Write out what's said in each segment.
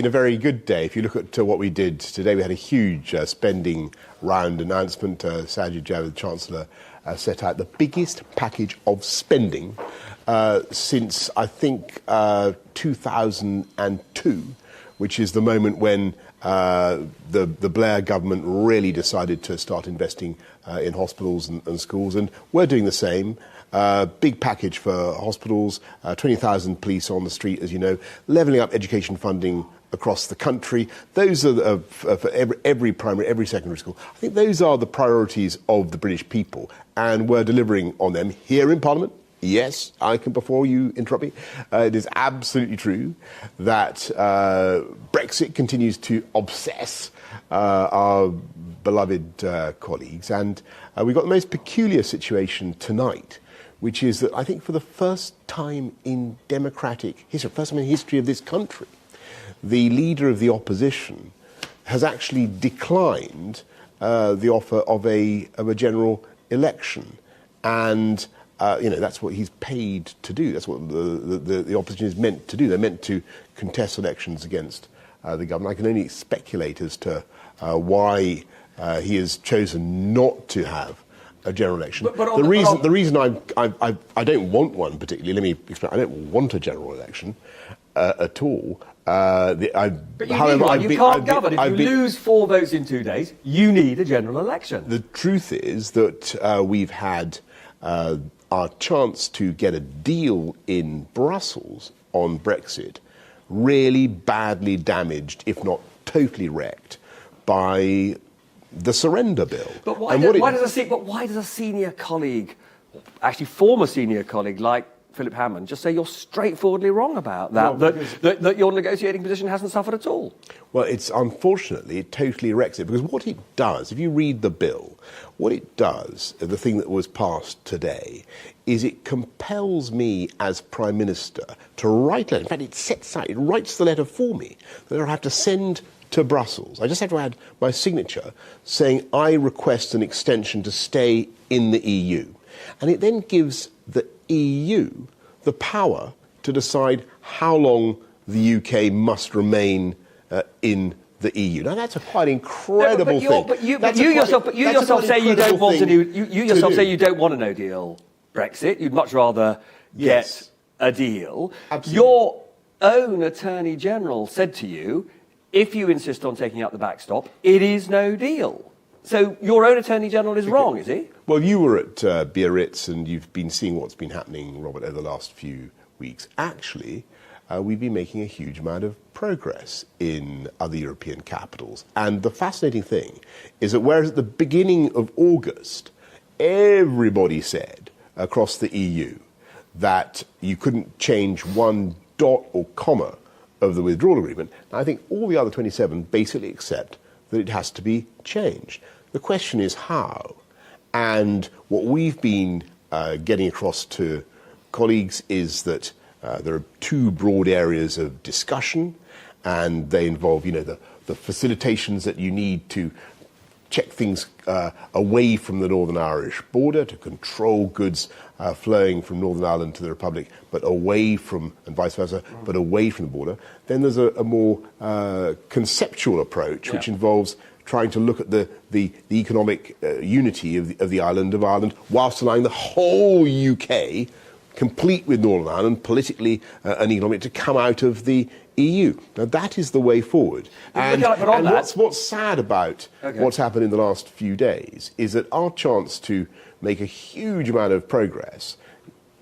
been a very good day. If you look at what we did today, we had a huge spending round announcement. Sajid Javid, the Chancellor, set out the biggest package of spending since, I think, 2002, which is the moment when the Blair government really decided to start investing in hospitals and schools, and we're doing the same. Big package for hospitals, 20,000 police on the street, as you know, levelling up education funding across the country. Those are for every primary, every secondary school. I think those are the priorities of the British people, and we're delivering on them here in Parliament. Yes, I can, before you interrupt me, it is absolutely true that Brexit continues to obsess our beloved colleagues, and we've got the most peculiar situation tonight, which is that I think for the first time in democratic history, first time in the history of this country, the leader of the opposition has actually declined the offer of a general election, and that's what he's paid to do. That's what the opposition is meant to do. They're meant to contest elections against the government. I can only speculate as to why he has chosen not to have a general election. But the reason I don't want one particularly. Let me explain. I don't want a general election at all. But you need one. You can't govern. If you lose 4 votes in 2 days, you need a general election. The truth is that we've had our chance to get a deal in Brussels on Brexit really badly damaged, if not totally wrecked, by the surrender bill. But why does a senior colleague, actually former senior colleague like Philip Hammond, just say you're straightforwardly wrong about that, that your negotiating position hasn't suffered at all? Well, it totally wrecks it, because what it does, if you read the bill, what it does, the thing that was passed today, is it compels me as Prime Minister to write a letter. In fact, it writes the letter for me that I have to send to Brussels. I just have to add my signature saying I request an extension to stay in the EU. And it then gives the EU the power to decide how long the UK must remain in the EU. Now that's a quite incredible thing. But you yourself say you don't want a no deal Brexit. You'd much rather get a deal. Absolutely. Your own Attorney General said to you, if you insist on taking out the backstop, it is no deal. So your own Attorney General is wrong, is he? Well, you were at Biarritz and you've been seeing what's been happening, Robert, over the last few weeks. Actually, we've been making a huge amount of progress in other European capitals. And the fascinating thing is that whereas at the beginning of August, everybody said across the EU that you couldn't change one dot or comma of the withdrawal agreement, I think all the other 27 basically accept that it has to be changed. The question is how. And what we've been getting across to colleagues is that there are 2 broad areas of discussion, and they involve, the facilitations that you need to check things away from the Northern Irish border, to control goods flowing from Northern Ireland to the Republic, but away from, and vice versa, but away from the border. Then there's a more conceptual approach, which involves trying to look at the economic unity of the island of Ireland, whilst allowing the whole UK, complete with Northern Ireland, politically and economically, to come out of the EU. Now, that is the way forward. And what's sad about what's happened in the last few days is that our chance to make a huge amount of progress,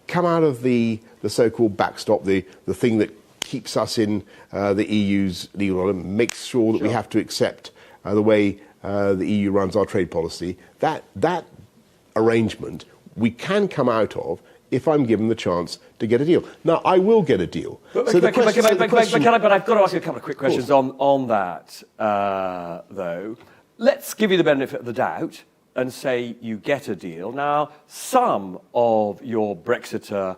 come out of the so-called backstop, the thing that keeps us in the EU's legal order, makes sure that we have to accept the way the EU runs our trade policy, that arrangement we can come out of if I'm given the chance to get a deal. Now, I will get a deal. But I've got to ask you a couple of quick questions on that, though. Let's give you the benefit of the doubt and say you get a deal. Now, some of your Brexiter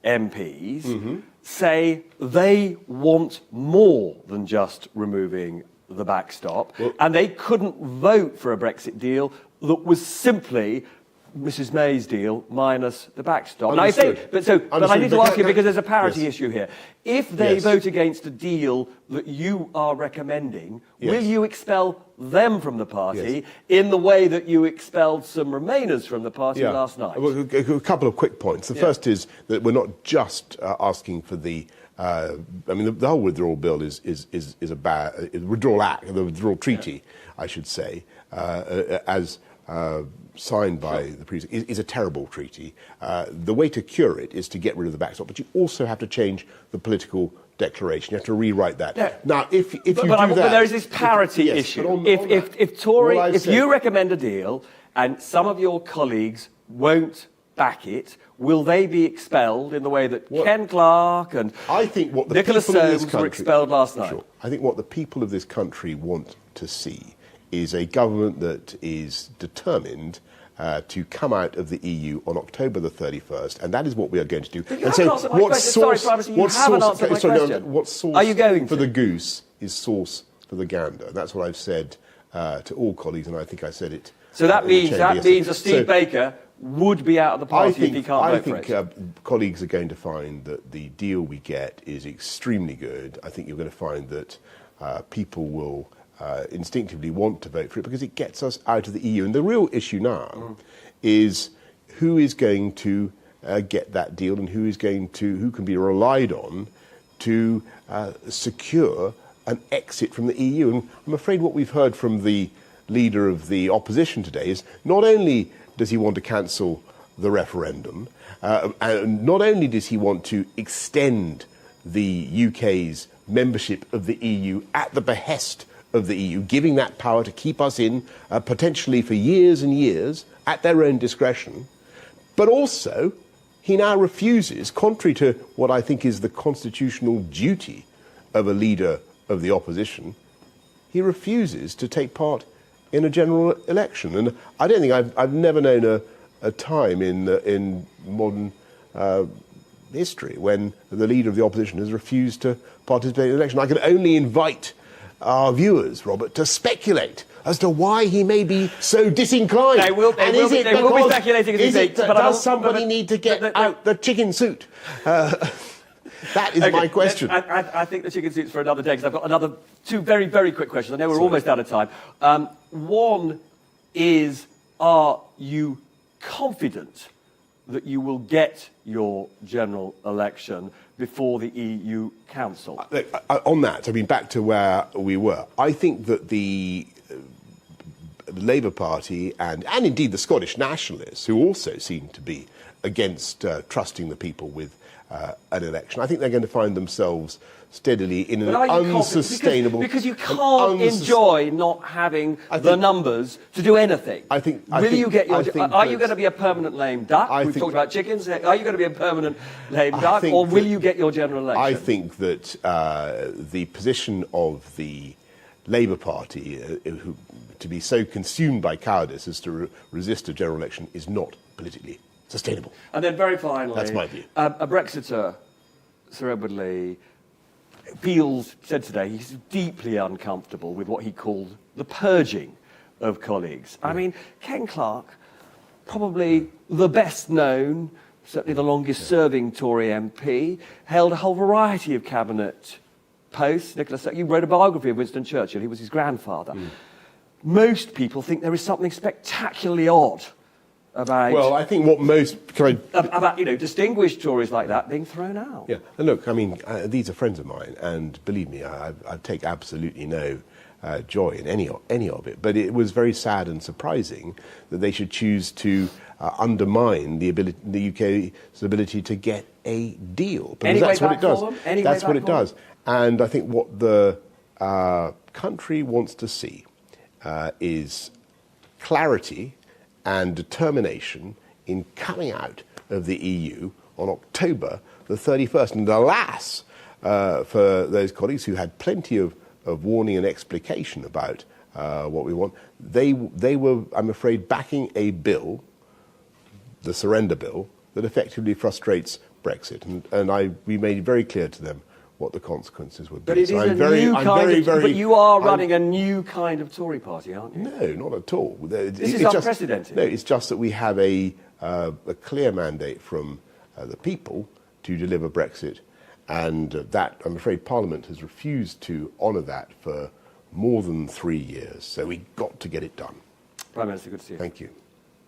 MPs say they want more than just removing the backstop, and they couldn't vote for a Brexit deal that was simply Mrs May's deal minus the backstop. Understood. But I need to ask you, because there's a parity issue here. If they Yes. vote against a deal that you are recommending, Yes. will you expel them from the party Yes. in the way that you expelled some Remainers from the party last night? Well, a couple of quick points. The first is that we're not just asking for the. The whole withdrawal bill is a bad withdrawal act, the withdrawal treaty, I should say, as signed by the previous, is a terrible treaty. The way to cure it is to get rid of the backstop, but you also have to change the political declaration. You have to rewrite that. Yeah. Now, if you do that, but there is this parity issue. If you recommend a deal and some of your colleagues won't back it, will they be expelled in the way that Ken Clarke and Nicholas Soames were expelled last night? Sure. I think what the people of this country want to see is a government that is determined to come out of the EU on October the 31st, and that is what we are going to do. But you haven't answered my question. Sorry, Privacy, you haven't answered my question. What sauce are you going for to? the goose is sauce for the gander. That's what I've said to all colleagues, and I think I said it. So that means a Steve Baker would be out of the party if he can't vote for it. I think colleagues are going to find that the deal we get is extremely good. I think you're going to find that people will instinctively want to vote for it because it gets us out of the EU. And the real issue now is who is going to get that deal and who can be relied on to secure an exit from the EU. And I'm afraid what we've heard from the leader of the opposition today is not only does he want to cancel the referendum, and not only does he want to extend the UK's membership of the EU at the behest of the EU, giving that power to keep us in potentially for years and years at their own discretion, but also he now refuses, contrary to what I think is the constitutional duty of a leader of the opposition, he refuses to take part in a general election. And I don't think I've never known a time in modern history when the leader of the opposition has refused to participate in an election. I can only invite our viewers, Robert, to speculate as to why he may be so disinclined. They will be speculating as we speak. Does somebody need to get out the chicken suit? That is my question. I think the chicken suit's for another day, because I've got another two very, very quick questions. I know we're almost out of time. One is, are you confident that you will get your general election before the EU Council? On that, back to where we were. I think that the Labour Party and indeed the Scottish Nationalists, who also seem to be against trusting the people with an election, I think they're going to find themselves steadily in an unsustainable... Because you can't enjoy not having the numbers to do anything. Are you going to be a permanent lame duck? We've talked about chickens. Are you going to be a permanent lame duck, or will you get your general election? I think that the position of the Labour Party, to be so consumed by cowardice as to resist a general election, is not politically sustainable. And then very finally... That's my view. A Brexiter, Sir Edward Lee, said today he's deeply uncomfortable with what he called the purging of colleagues. I mean, Ken Clarke, probably the best known, certainly the longest serving Tory MP, held a whole variety of cabinet posts. Nicholas, you wrote a biography of Winston Churchill. He was his grandfather. Most people think there is something spectacularly odd about... Well, I think what most... about distinguished Tories like that being thrown out. Yeah, and look, these are friends of mine, and believe me, I take absolutely no joy in any of it. But it was very sad and surprising that they should choose to undermine the UK's ability to get a deal. Because that's what it does. That's what it does. And I think what the country wants to see is clarity and determination in coming out of the EU on October the 31st. And alas, for those colleagues who had plenty of warning and explication about what we want, they were, I'm afraid, backing a bill, the surrender bill, that effectively frustrates Brexit. And we made it very clear to them what the consequences would be. But it is so but you are running a new kind of Tory party, aren't you? No, not at all. This is unprecedented. No, it's just that we have a clear mandate from the people to deliver Brexit, and that, I'm afraid, Parliament has refused to honour that for more than 3 years. So we've got to get it done. Prime Minister, good to see you. Thank you.